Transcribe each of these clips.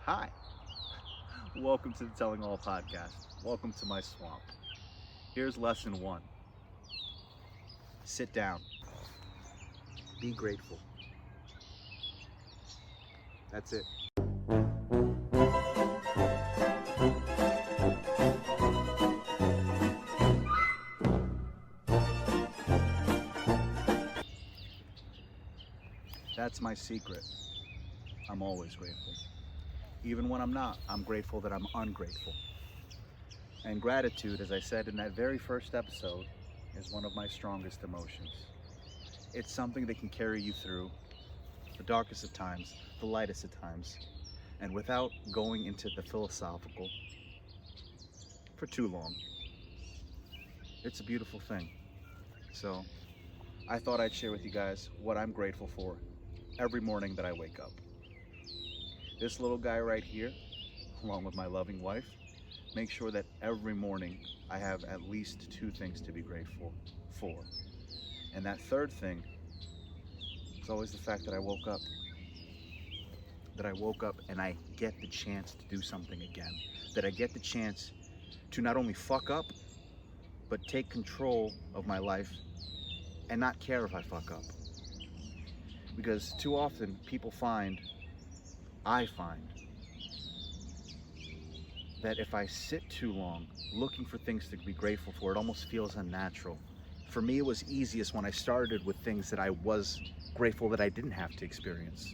Hi, welcome to the Telling.l.l. podcast. Welcome to my swamp. Here's lesson one. Sit down. Be grateful. That's it. That's my secret. I'm always grateful. Even when I'm not, I'm grateful that I'm ungrateful. And gratitude, as I said in that very first episode, is one of my strongest emotions. It's something that can carry you through the darkest of times, the lightest of times, and without going into the philosophical for too long. It's a beautiful thing. So I thought I'd share with you guys what I'm grateful for every morning that I wake up. This little guy right here, along with my loving wife, make sure that every morning I have at least two things to be grateful for. And that third thing is always the fact that I woke up. That I woke up and I get the chance to do something again. That I get the chance to not only fuck up, but take control of my life and not care if I fuck up. Because too often I find, that if I sit too long looking for things to be grateful for, it almost feels unnatural. For me, it was easiest when I started with things that I was grateful that I didn't have to experience.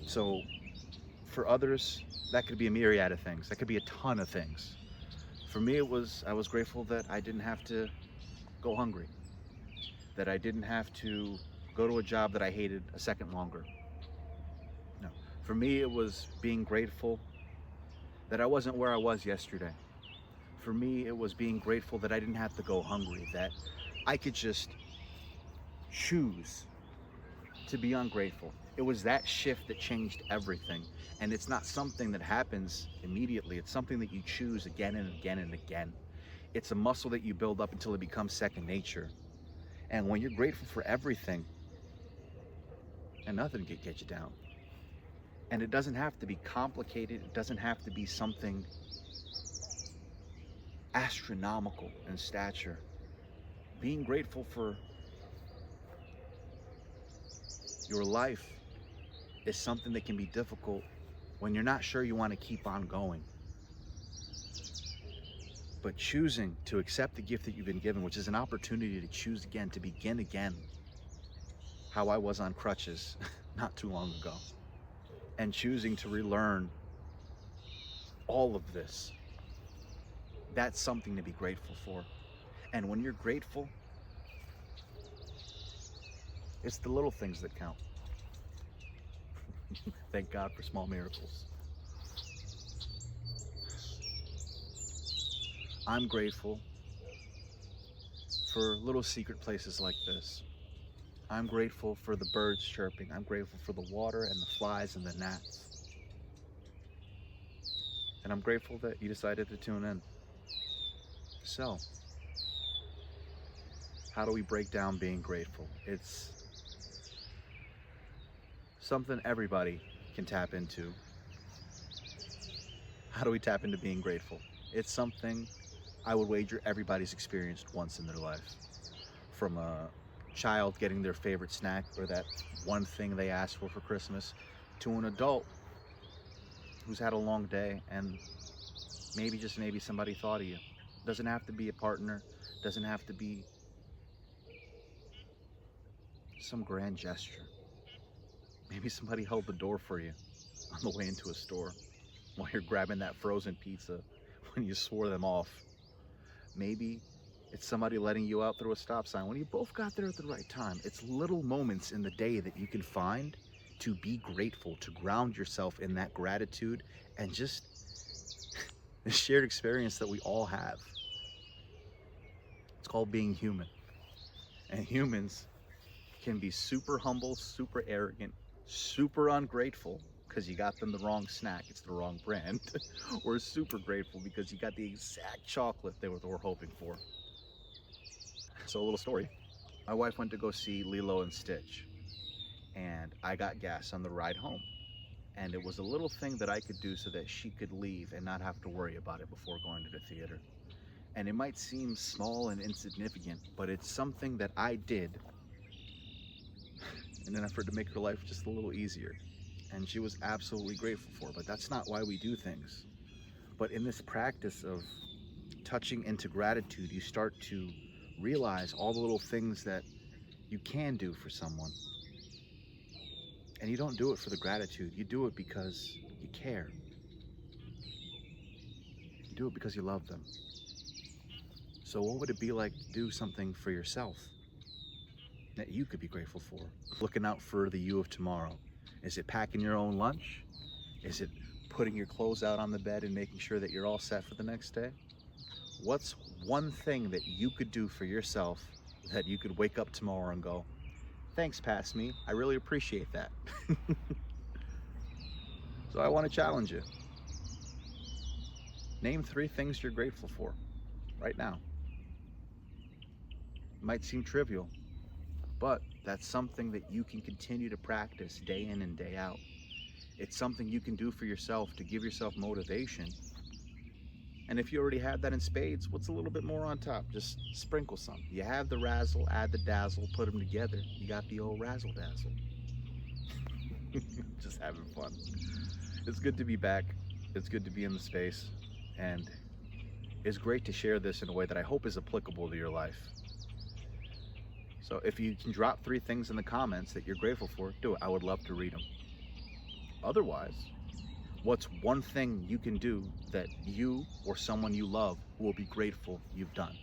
So for others, that could be a myriad of things. That could be a ton of things. For me, I was grateful that I didn't have to go hungry, that I didn't have to go to a job that I hated a second longer. No. For me, it was being grateful that I wasn't where I was yesterday. For me, it was being grateful that I didn't have to go hungry, that I could just choose to be ungrateful. It was that shift that changed everything. And it's not something that happens immediately. It's something that you choose again and again and again. It's a muscle that you build up until it becomes second nature. And when you're grateful for everything, and nothing can get you down. And it doesn't have to be complicated. It doesn't have to be something astronomical in stature. Being grateful for your life is something that can be difficult when you're not sure you want to keep on going. But choosing to accept the gift that you've been given, which is an opportunity to choose again, to begin again, how I was on crutches not too long ago, and choosing to relearn all of this, that's something to be grateful for. And when you're grateful, it's the little things that count. Thank God for small miracles. I'm grateful for little secret places like this. I'm grateful for the birds chirping. I'm grateful for the water and the flies and the gnats. And I'm grateful that you decided to tune in. So, how do we break down being grateful? It's something everybody can tap into. How do we tap into being grateful? It's something I would wager everybody's experienced once in their life. From a child getting their favorite snack or that one thing they asked for Christmas, to an adult who's had a long day and maybe somebody thought of you. Doesn't have to be a partner, doesn't have to be some grand gesture. Maybe somebody held the door for you on the way into a store while you're grabbing that frozen pizza when you swore them off. Maybe it's somebody letting you out through a stop sign when you both got there at the right time. It's little moments in the day that you can find to be grateful, to ground yourself in that gratitude and just the shared experience that we all have. It's called being human. And humans can be super humble, super arrogant, super ungrateful because you got them the wrong snack, it's the wrong brand, or super grateful because you got the exact chocolate they were hoping for. So a little story. My wife went to go see Lilo and Stitch, and I got gas on the ride home. And it was a little thing that I could do so that she could leave and not have to worry about it before going to the theater. And it might seem small and insignificant, but it's something that I did in an effort to make her life just a little easier. And she was absolutely grateful for it. But that's not why we do things. But in this practice of touching into gratitude, you start to realize all the little things that you can do for someone. And you don't do it for the gratitude. You do it because you care. You do it because you love them. So what would it be like to do something for yourself that you could be grateful for? Looking out for the you of tomorrow. Is it packing your own lunch? Is it putting your clothes out on the bed and making sure that you're all set for the next day? What's one thing that you could do for yourself that you could wake up tomorrow and go, thanks, past me, I really appreciate that. So I want to challenge you. Name 3 things you're grateful for right now. It might seem trivial, but that's something that you can continue to practice day in and day out. It's something you can do for yourself to give yourself motivation. And if you already have that in spades, what's a little bit more on top? Just sprinkle some. You have the razzle, add the dazzle, put them together. You got the old razzle dazzle. Just having fun. It's good to be back. It's good to be in the space. And it's great to share this in a way that I hope is applicable to your life. So if you can drop 3 things in the comments that you're grateful for, do it. I would love to read them. Otherwise, what's one thing you can do that you or someone you love will be grateful you've done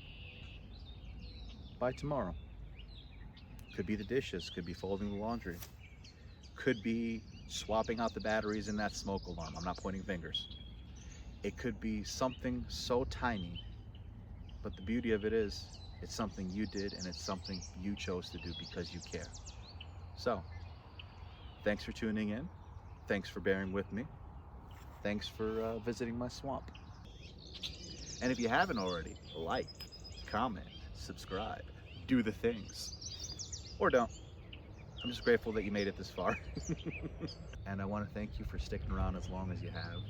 by tomorrow? Could be the dishes, could be folding the laundry, could be swapping out the batteries in that smoke alarm. I'm not pointing fingers. It could be something so tiny, but the beauty of it is it's something you did and it's something you chose to do because you care. So, thanks for tuning in. Thanks for bearing with me. Thanks for visiting my swamp. And if you haven't already, like, comment, subscribe, do the things. Or don't. I'm just grateful that you made it this far. And I want to thank you for sticking around as long as you have.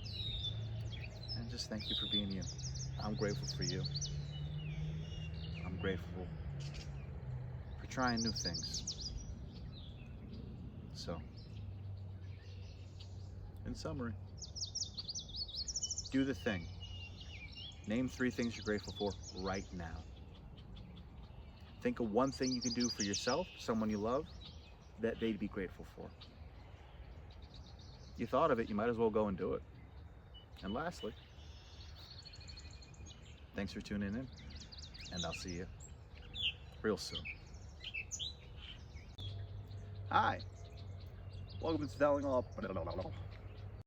And just thank you for being you. I'm grateful for you. I'm grateful for trying new things. So, in summary, do the thing. Name 3 things you're grateful for right now. Think of one thing you can do for yourself, someone you love, that they'd be grateful for. You thought of it, you might as well go and do it. And lastly, thanks for tuning in, and I'll see you real soon. Hi, welcome to tellinga.l.l.